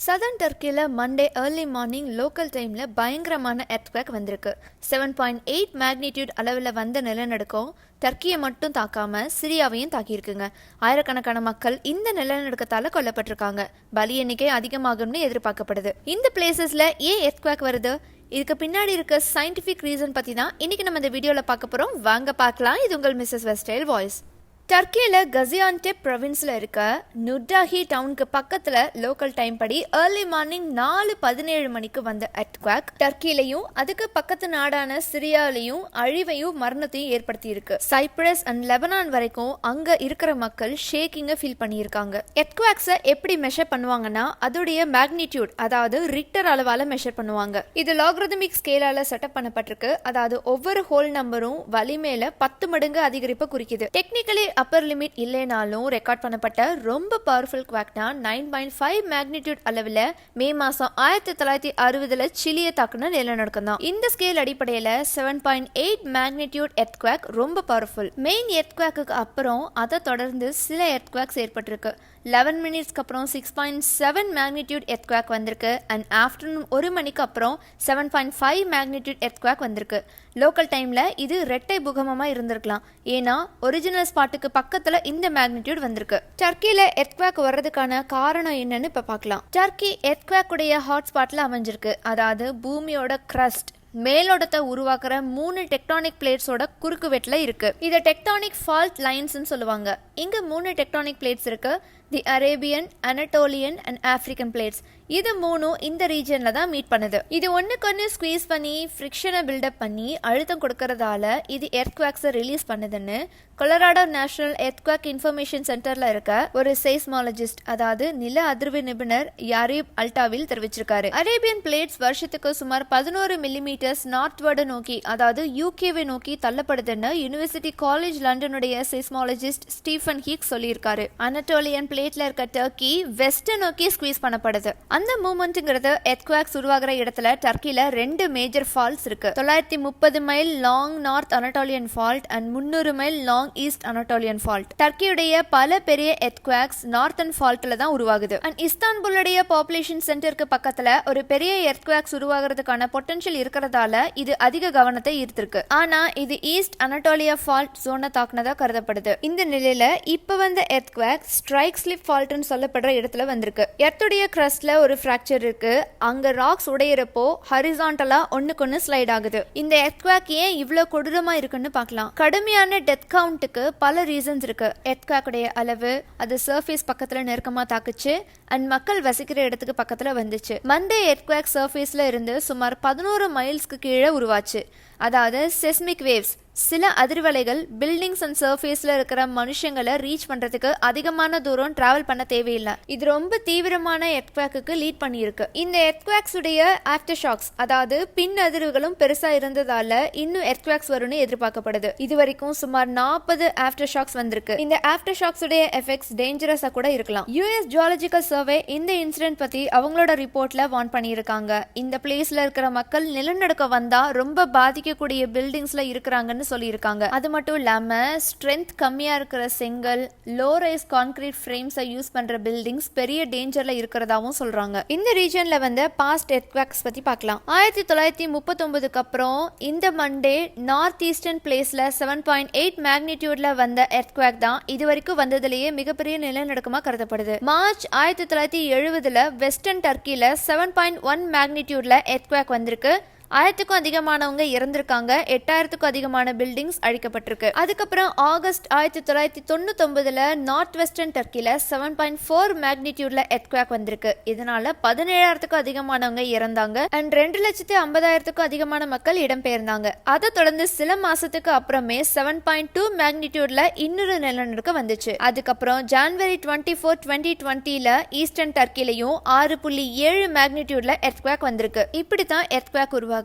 Southern டர்க்கியில் Monday early morning local டைமில் பயங்கரமான எர்த்குவேக் வந்திருக்கு. 7.8 மேக்னிடியூட் அளவில் வந்த நிலநடுக்கம் டர்க்கியை மட்டும் தாக்காம சிரியாவையும் தாக்கியிருக்குங்க. ஆயிரக்கணக்கான மக்கள் இந்த நிலநடுக்கத்தால் கொல்லப்பட்டிருக்காங்க. பலி எண்ணிக்கை அதிகமாகும்னு எதிர்பார்க்கப்படுது. இந்த பிளேசஸ்ல ஏன் எர்த்குவேக் வருது, இதுக்கு பின்னாடி இருக்க சயின்டிஃபிக் ரீசன் பற்றி தான் இன்னைக்கு நம்ம இந்த வீடியோவில் பார்க்க போகிறோம். வாங்க பார்க்கலாம். இது உங்கள் மிஸ்ஸஸ் வெஸ்டைல் வாய்ஸ். டர்க்கியில் கசியான்டெப் ப்ரொவின்ஸில் இருக்க நுட்டாஹி டவுனுக்கு பக்கத்தில் லோக்கல் டைம் படி ஏர்லி மார்னிங் 4:17 மணிக்கு வந்த எர்த்குவேக் டர்க்கிலையும் அதுக்கு பக்கத்து நாடான சிரியாலையும் அழிவையும் மரணத்தையும் ஏற்படுத்தி இருக்கு. சைப்ரஸ் அண்ட் லெபனான் வரைக்கும் அங்க இருக்கிற மக்கள் ஷேக்கிங்கை ஃபீல் பண்ணியிருக்காங்க. எர்த்குவேக்ஸை எப்படி மெஷர் பண்ணுவாங்கன்னா அதோடைய மேக்னிடியூட், அதாவது ரிக்டர் அளவால மெஷர் பண்ணுவாங்க. இது லாகரிதமிக் ஸ்கேலால செட்டப் பண்ணப்பட்டிருக்கு. அதாவது ஒவ்வொரு ஹோல் நம்பரும் வலிமையில 10 மடங்கு அதிகரிப்பை குறிக்குது. டெக்னிக்கலி அப்பர் லிமிட் இல்லைனாலும் ரெக்கார்ட் பண்ணப்பட்ட ரொம்ப பவர்ஃபுல் குவாக்னா 9.5 மேக்னிடியூட் அளவில் மே மாசம் 1960 சிலியை தாக்குன நிலநடுக்கம் தான். இந்த ஸ்கேல் அடிப்படையில் 7.8 மேக்னிடியூட் எர்த்குவேக் ரொம்ப பவர்ஃபுல். மெயின் எர்த்குவேக்கு அப்புறம் அதை தொடர்ந்து சில எர்த்குவேக்ஸ் ஏற்பட்டிருக்கு. 11 மினிட்ஸ்க்கு அப்புறம் 6.7 மேக்னிடியூட் எர்த்குவேக் வந்திருக்கு. அண்ட் ஆஃப்டர்நூன் 1 மணிக்கு அப்புறம் 7.5 மேக்னிடியூட் எர்த்குவேக் வந்திருக்கு. லோக்கல் டைம்ல இது ரெட்டை பூகம்பமா இருந்திருக்கலாம். ஏன்னா ஒரிஜினல் ஸ்பாட்டுக்கு பக்கத்துல இந்த மேக்னிடியூட் வந்திருக்கு. டர்க்கியில எர்த்குவேக் வர்றதுக்கான காரணம் என்னன்னு இப்ப பார்க்கலாம். டர்க்கி எர்த்குவேக் உடைய ஹாட்ஸ்பாட்ல அமைஞ்சிருக்கு. அதாவது பூமியோட crust மேலோடத்தை உருவாக்குற 3 டெக்டானிக் பிளேட்ஸோட குறுக்கு வெட்டில இருக்கு. இதை டெக்டானிக் ஃபால்ட் லைன்ஸ் சொல்லுவாங்க. இங்க 3 டெக்டானிக் பிளேட்ஸ் இருக்கு. தி அரேபியன், அனட்டோலியன் அண்ட் ஆப்பிரிக்கன் பிளேட்ஸ். இது 3 இந்த ரீஜன்ல தான் மீட் பண்ணுது. இது ஒண்ணுக்கு ஸ்குவீஸ் பண்ணி ஃப்ரிக்ஷனை பில்டப் பண்ணி அழுத்தம் கொடுக்கறதால இது எர்த்குவேக்ஸை ரிலீஸ் பண்ணுதுன்னு கொலராடோ நேஷனல் எர்த்குவேக் இன்ஃபர்மேஷன் சென்டர்ல இருக்க ஒரு செய்ஸ்மாலஜிஸ்ட், அதாவது நில அதிர்வு நிபுணர் யாரிப் அல்டாவில் தெரிவிச்சிருக்காரு. அரேபியன் பிளேட்ஸ் வருஷத்துக்கு சுமார் 11 மில்லிமீட்டர்ஸ் நார்த்வர்டு நோக்கி, அதாவது யூகேவை நோக்கி தள்ளப்படுதுன்னு யூனிவர்சிட்டி காலேஜ் லண்டனுடைய செய்ஸ்மாலஜிஸ்ட் ஸ்டீஃபன் ஹீக் சொல்லியிருக்காரு. அனட்டோலியன் பிளேட்ல இருக்க டர்க்கி வெஸ்ட் நோக்கி ஸ்குவீஸ் பண்ணப்படுது. அந்த மூமெண்ட்ங்கிறது எர்த்குவேக்ஸ் உருவாகிற இடத்துல டர்க்கில 2 மேஜர் ஃபால்ட்ஸ் இருக்கு. 930 mile long north Anatolian fault and 300 mile long east Anatolian fault. டர்க்கியுடைய பல பெரிய எர்த்குவேக்ஸ் நார்த்தன் ஃபால்ட்ல தான் உருவாகுது. அண்ட் இஸ்தான்புல்லுடைய பாப்புலேஷன் சென்டருக்கு பக்கத்துல ஒரு பெரிய எர்த்குவேக்ஸ் உருவாகிறதுக்கான பொட்டன்ஷியல் இருக்கிறதால இது அதிக கவனத்தை ஈர்த்திருக்கு. ஆனா இது ஈஸ்ட் அனட்டோலியா ஃபால்ட் ஜோனை தாக்குனதா கருதப்படுது. இந்த நிலையில இப்ப வந்த எர்த்குவேக் ஸ்ட்ரைக் ஸ்லிப் ஃபால்ட்னு சொல்லப்படுற இடத்துல வந்திருக்கு. எர்த்துடைய கிரஸ்ட்ல ஒரு ஃபிராக்சர் இருக்கு. அங்க ராக்ஸ் உடையறப்போ ஹரிசான்டலா ஒண்ணுக்கு ஸ்லைட் ஆகுது. இந்த எர்த்குவேக் ஏன் இவ்வளவு கொடூரமா இருக்குன்னு பார்க்கலாம். கடுமையான டெத் கவுண்ட்டுக்கு பல ரீசன்ஸ் இருக்கு. எர்த்குவேக் உடைய அளவு, அது சர்ஃபேஸ் பக்கத்துல நெருக்கமா தாக்குச்சு அண்ட் மக்கள் வசிக்கிற இடத்துக்கு பக்கத்துல வந்துச்சு. மண்டே எர்த்குவேக் சர்ஃபேஸ்ல இருந்து சுமார் 11 மைல்ஸ்க்கு கீழே உருவாச்சு. அதாவது செஸ்மிக் வேவ்ஸ், சில அதிர்வலைகள் பில்டிங்ஸ் அண்ட் சர்ஃபேஸ்ல இருக்கிற மனுஷங்களை ரீச் பண்றதுக்கு அதிகமான தூரம் டிராவல் பண்ண தேவையில்லை. இது ரொம்ப தீவிரமான எர்த்குவேக்கு லீட் பண்ணியிருக்கு. இந்த எர்த்குவேக்ஸ் உடைய ஆஃப்டர் ஷாக்ஸ், அதாவது பின் அதிர்வுகளும் பெருசா இருந்ததால இன்னும் எர்த்குவேக்ஸ் வரும்னு எதிர்பார்க்கப்படுது. இது வரைக்கும் சுமார் 40 ஆஃப்டர் ஷாக்ஸ் வந்திருக்கு. இந்த ஆஃப்டர் ஷாக்ஸ் உடைய எஃபெக்ட்ஸ் டேஞ்சரஸா கூட இருக்கலாம். யுஎஸ் ஜியாலஜிக்கல் சர்வே இந்த இன்சிடென்ட் பத்தி அவங்களோட ரிப்போர்ட்ல வார்ன் பண்ணியிருக்காங்க. இந்த பிளேஸ்ல இருக்கிற மக்கள் நிலநடுக்கம் வந்தா ரொம்ப பாதிக்கக்கூடிய பில்டிங்ஸ்ல இருக்கிறாங்கன்னு சொல்லியிருக்காங்க. அது மட்டும் இல்லாம ஸ்ட்ரென்த் கம்மியா இருக்கிற செங்கல், லோ ரைஸ் கான்கிரீட் ஃப்ரேம்ஸை யூஸ் பண்ற பில்டிங்ஸ் பெரிய டேஞ்சர்ல இருக்கிறதாவும் சொல்றாங்க. இந்த ரீஜன்ல வந்து பாஸ்ட் எர்த்குவேக்ஸ் பத்தி பார்க்கலாம். 1939க்கு அப்புறம் இந்த மண்டே நார்த் ஈஸ்டர்ன் பிளேஸ்ல 7.8 மேக்னிடியூட்ல வந்த எர்த்குவேக் தான் இது வரைக்கும் வந்ததுலேயே மிகப்பெரிய நிலநடுக்கமா கருதப்படுது. மார்ச் 1970 வெஸ்டர்ன் டர்க்கில 7.1 மேக்னிடியூட்ல எர்த்குவேக் வந்திருக்கு. 1000க்கும் அதிகமானவங்க இறந்திருக்காங்க. 8000க்கும் அதிகமான பில்டிங்ஸ் அழிக்கப்பட்டிருக்கு. அதுக்கப்புறம் ஆகஸ்ட் 1999 நார்த் வெஸ்டர்ன் டர்க்கில 7.4 மேக்னிடியூட்ல எர்த்குவேக் வந்திருக்கு. இதனால 17,000க்கும் அதிகமானவங்க இறந்தாங்க அண்ட் 2,50,000க்கும் அதிகமான மக்கள் இடம்பெயர்ந்தாங்க. அதை தொடர்ந்து சில மாசத்துக்கு அப்புறமே 7.2 மேக்னிடியூட்ல இன்னொரு நிலநடுக்கம் வந்துச்சு. அதுக்கப்புறம் ஜனவரி 24, 2020 ஈஸ்டர்ன் டர்க்கிலையும் 6.7 மேக்னிடியூட்ல எர்த்குவேக் வந்திருக்கு. இப்படித்தான் எர்த்குவேக் உருவாகுது.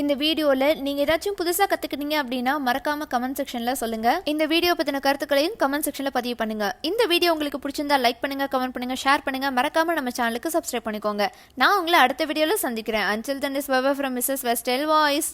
இந்த வீடியோல நீங்க ஏதாச்சும் புதுசா கத்துக்கிட்டீங்க அப்படின்னா மறக்காம கமெண்ட் செக்ஷன்ல சொல்லுங்க. இந்த வீடியோ பத்தின கருத்துக்களையும் கமெண்ட் செக்ஷன்ல பதிவு பண்ணுங்க. இந்த வீடியோ உங்களுக்கு பிடிச்சிருந்தா லைக் பண்ணுங்க, கமெண்ட் பண்ணுங்க, ஷேர் பண்ணுங்க. மறக்காம நம்ம சேனலுக்கு சப்ஸ்கிரைப் பண்ணிக்கோங்க. நான் உங்களை அடுத்த வீடியோல சந்திக்கிறேன். Until then, this is Baba from Mrs. Westell Voice.